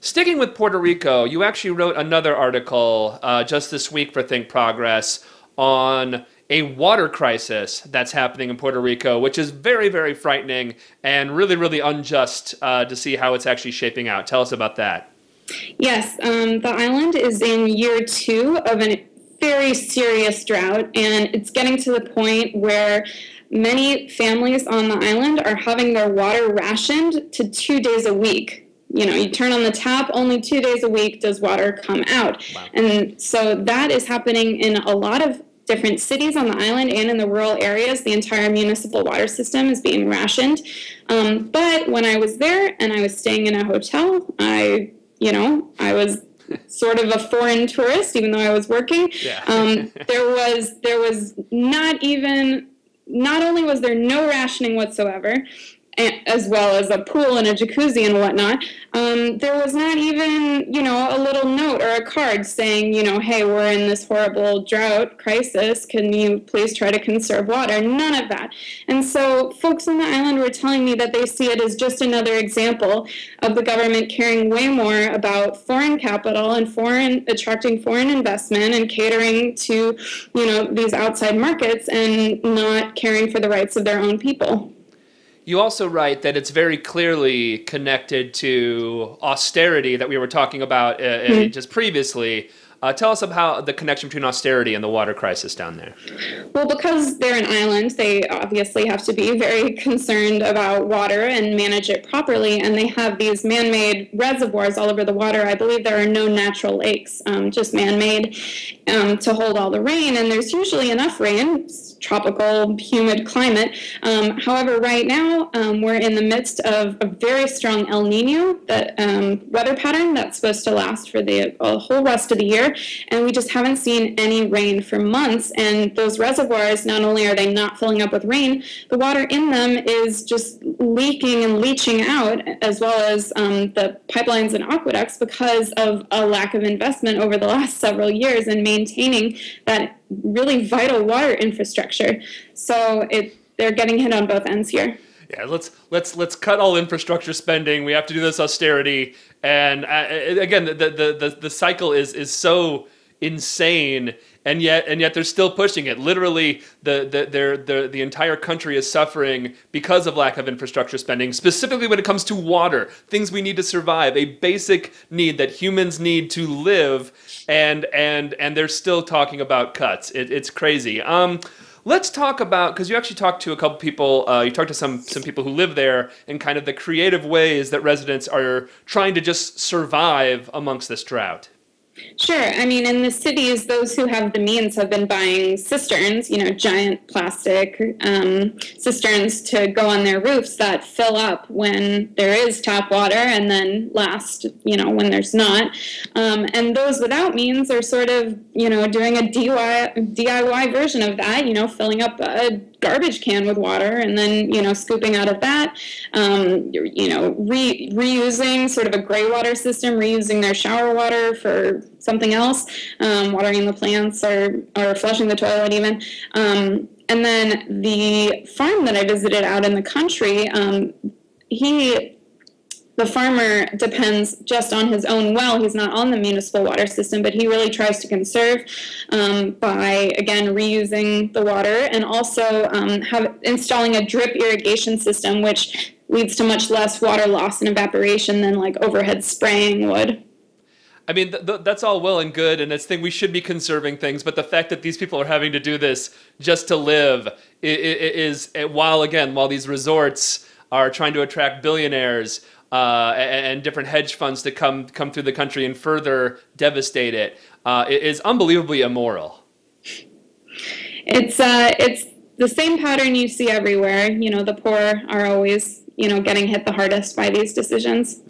Sticking with Puerto Rico, you actually wrote another article just this week for ThinkProgress on a water crisis that's happening in Puerto Rico, which is very, very frightening and really, really unjust to see how it's actually shaping out. Tell us about that. Yes, the island is in year 2 of a very serious drought, and it's getting to the point where many families on the island are having their water rationed to 2 days a week. You know, you turn on the tap, only 2 days a week does water come out. Wow. And so that is happening in a lot of different cities on the island and in the rural areas. The entire municipal water system is being rationed. But when I was there and I was staying in a hotel, I was sort of a foreign tourist, even though I was working. Yeah. There was not only was there no rationing whatsoever, as well as a pool and a jacuzzi and whatnot, there was not even, a little note or a card saying, hey, we're in this horrible drought crisis. Can you please try to conserve water? None of that. And so folks on the island were telling me that they see it as just another example of the government caring way more about foreign capital and attracting foreign investment and catering to, these outside markets and not caring for the rights of their own people. You also write that it's very clearly connected to austerity that we were talking about just previously. Tell us about the connection between austerity and the water crisis down there. Well, because they're an island, they obviously have to be very concerned about water and manage it properly, and they have these man-made reservoirs all over the water. I believe there are no natural lakes, just man-made, to hold all the rain, and there's usually enough rain. Tropical, humid climate. However, right now, we're in the midst of a very strong El Nino weather pattern that's supposed to last for the whole rest of the year, and we just haven't seen any rain for months. And those reservoirs, not only are they not filling up with rain, the water in them is just leaking and leaching out, as well as the pipelines and aqueducts, because of a lack of investment over the last several years in maintaining that really vital water infrastructure. So they're getting hit on both ends here. Yeah, let's cut all infrastructure spending. We have to do this austerity, and again, the cycle is so insane, and yet they're still pushing it. Literally, the entire country is suffering because of lack of infrastructure spending, specifically when it comes to water, things we need to survive, a basic need that humans need to live, and they're still talking about cuts. It's crazy. Let's talk about, because you actually talked to a couple people, you talked to some people who live there, and kind of the creative ways that residents are trying to just survive amongst this drought. Sure. I mean, in the cities, those who have the means have been buying cisterns, giant plastic cisterns to go on their roofs that fill up when there is tap water and then last, when there's not. And those without means are sort of, doing a DIY version of that, filling up a garbage can with water and then, scooping out of that, reusing sort of a gray water system, reusing their shower water for something else, watering the plants or flushing the toilet even. And then the farm that I visited out in the country, the farmer depends just on his own well. He's not on the municipal water system, but he really tries to conserve by, again, reusing the water and also installing a drip irrigation system, which leads to much less water loss and evaporation than like overhead spraying would. I mean, that's all well and good, and it's we should be conserving things, but the fact that these people are having to do this just to live is while these resorts are trying to attract billionaires and different hedge funds to come through the country and further devastate it, it is unbelievably immoral. It's the same pattern you see everywhere. The poor are always, getting hit the hardest by these decisions.